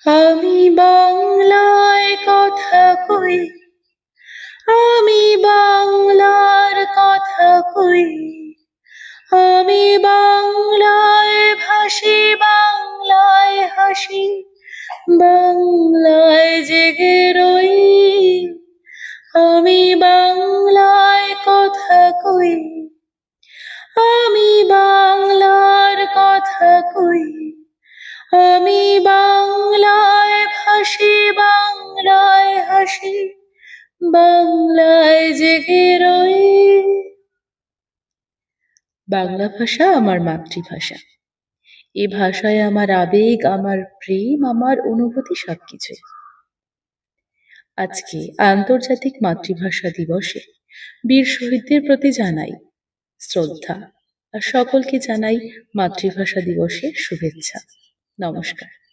আমি বাংলায় কথা কই, আমি বাংলার কথা কই, আমি বাংলায় ভাসি, বাংলায় হাসি, বাংলায় জেগে রই। আমি বাংলায় কথা কই, আমি বাংলার কথা কই, আমি বাংলায় ভাসি, বাংলায় হাসি, বাংলায় জেগে রই। বাংলা ভাষা আমার মাতৃভাষা। এ ভাষায় আমার আবেগ, আমার প্রেম, আমার অনুভূতি সবকিছু। আজকে আন্তর্জাতিক মাতৃভাষা দিবসে বীর শহীদদের প্রতি জানাই শ্রদ্ধা আর সকলকে জানাই মাতৃভাষা দিবসের শুভেচ্ছা। নমস্কার।